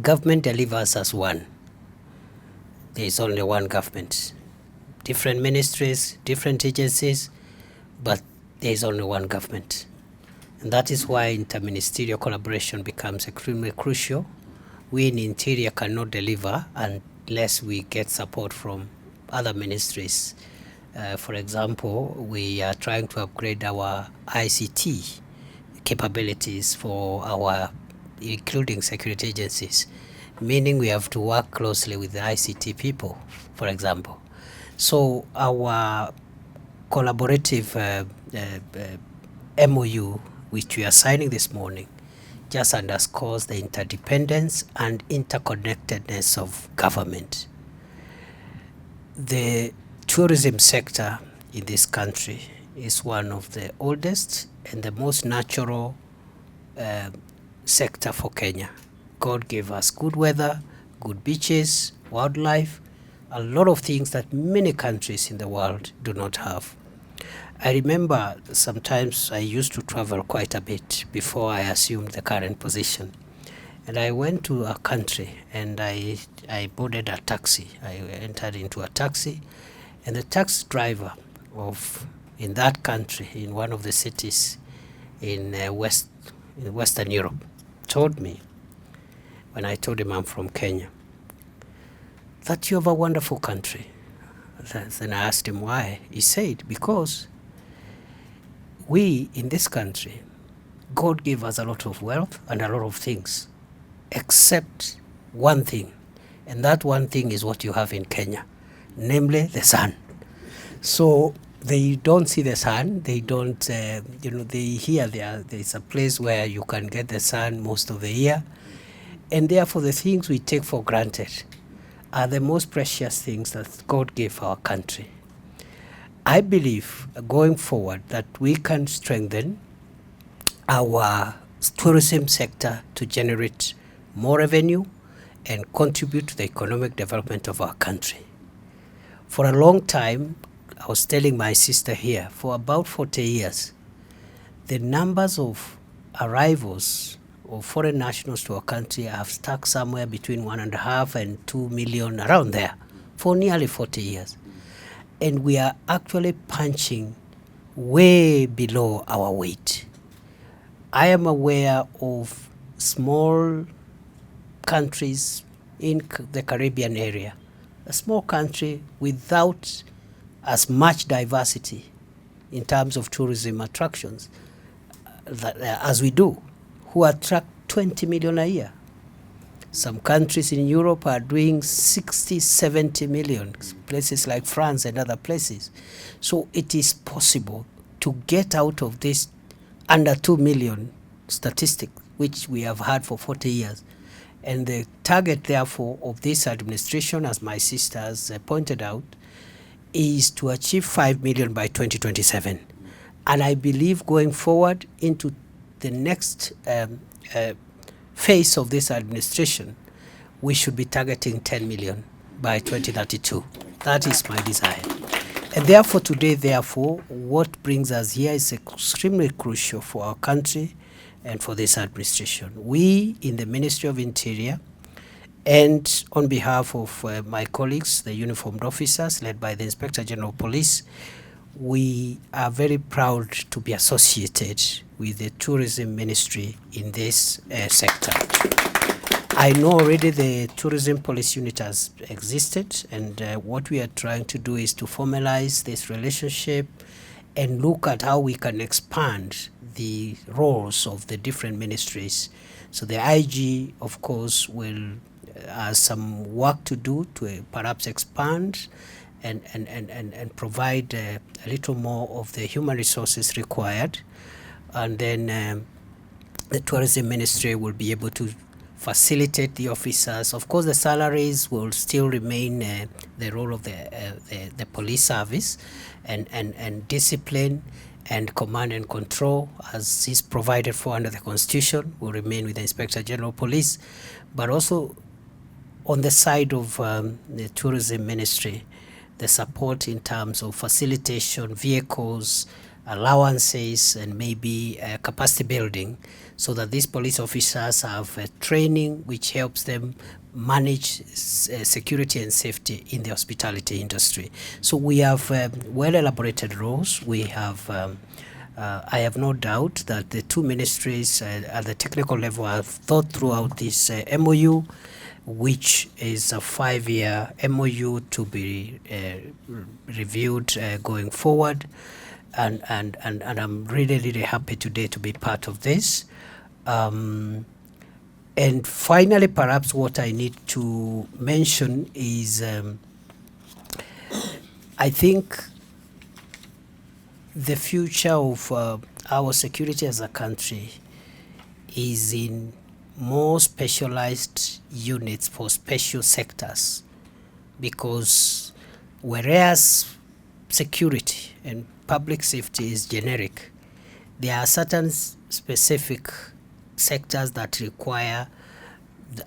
Government delivers as one. There is only one government. Different ministries, different agencies, but there is only one government. And that is why interministerial collaboration becomes extremely crucial. We in Interior cannot deliver unless we get support from other ministries. For example, we are trying to upgrade our ICT capabilities for our, including security agencies, meaning we have to work closely with the ICT people, for example. So our collaborative MoU, which we are signing this morning, just underscores the interdependence and interconnectedness of government. The tourism sector in this country is one of the oldest and the most natural sector for Kenya. God gave us good weather, good beaches, wildlife, a lot of things that many countries in the world do not have. I remember sometimes I used to travel quite a bit before I assumed the current position. And I went to a country and I boarded a taxi. I entered into a taxi, and the taxi driver in that country, in one of the cities in Western Europe, told me, when I told him I'm from Kenya, that you have a wonderful country. Then I asked him why. He said, because we in this country, God gave us a lot of wealth and a lot of things, except one thing. And that one thing is what you have in Kenya, namely the sun. So they don't see the sun. They don't, they hear there's a place where you can get the sun most of the year. And therefore the things we take for granted are the most precious things that God gave our country. I believe going forward that we can strengthen our tourism sector to generate more revenue and contribute to the economic development of our country. For a long time, I was telling my sister here, for about 40 years, the numbers of arrivals of foreign nationals to our country have stuck somewhere between 1.5 and 2 million, around there, for nearly 40 years. And we are actually punching way below our weight. I am aware of small countries in the Caribbean area, a small country without as much diversity in terms of tourism attractions as we do, who attract 20 million a year. Some countries in Europe are doing 60, 70 million, places like France and other places. So it is possible to get out of this under 2 million statistic, which we have had for 40 years. And the target, therefore, of this administration, as my sister has pointed out, is to achieve 5 million by 2027. And I believe going forward into the next phase of this administration, we should be targeting 10 million by 2032. That is my desire. And therefore today, what brings us here is extremely crucial for our country and for this administration. We in the Ministry of Interior, and on behalf of my colleagues, the uniformed officers led by the Inspector General of Police, we are very proud to be associated with the tourism ministry in this sector. I know already the tourism police unit has existed, and what we are trying to do is to formalize this relationship and look at how we can expand the roles of the different ministries. So the IG, of course, will has some work to do to perhaps expand and provide a little more of the human resources required. And then the tourism ministry will be able to facilitate the officers. Of course, the salaries will still remain the role of the police service, and discipline and command and control, as is provided for under the Constitution, will remain with the Inspector General of Police. But also on the side of the tourism ministry, the support in terms of facilitation, vehicles, allowances, and maybe capacity building, so that these police officers have training which helps them manage security and safety in the hospitality industry. So we have well elaborated rules. We have I have no doubt that the two ministries at the technical level have thought throughout this MoU, which is a 5-year MoU to be reviewed going forward. And I'm really, really happy today to be part of this. And finally, perhaps what I need to mention is I think the future of our security as a country is in more specialized units for special sectors, because whereas security and public safety is generic, there are certain specific sectors that require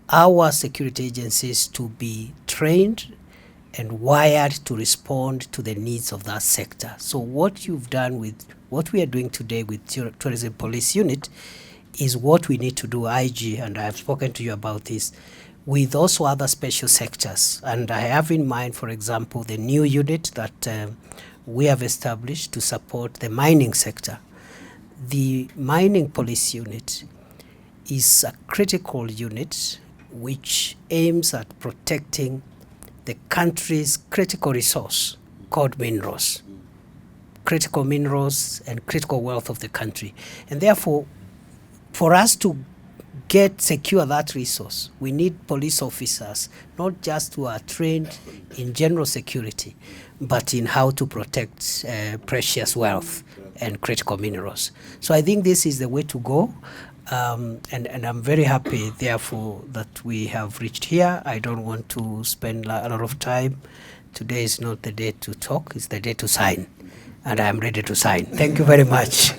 our security agencies to be trained and wired to respond to the needs of that sector. So what you've done with what we are doing today with Tourism Police Unit is what we need to do, IG, and I have spoken to you about this, with also other special sectors. And I have in mind, for example, the new unit that we have established to support the mining sector. The Mining Police Unit is a critical unit which aims at protecting the country's critical resource called minerals, critical minerals and critical wealth of the country. And therefore, for us to secure that resource, we need police officers, not just who are trained in general security, but in how to protect precious wealth and critical minerals. So I think this is the way to go. And I'm very happy, therefore, that we have reached here. I don't want to spend a lot of time. Today is not the day to talk, it's the day to sign. And I'm ready to sign. Thank you very much.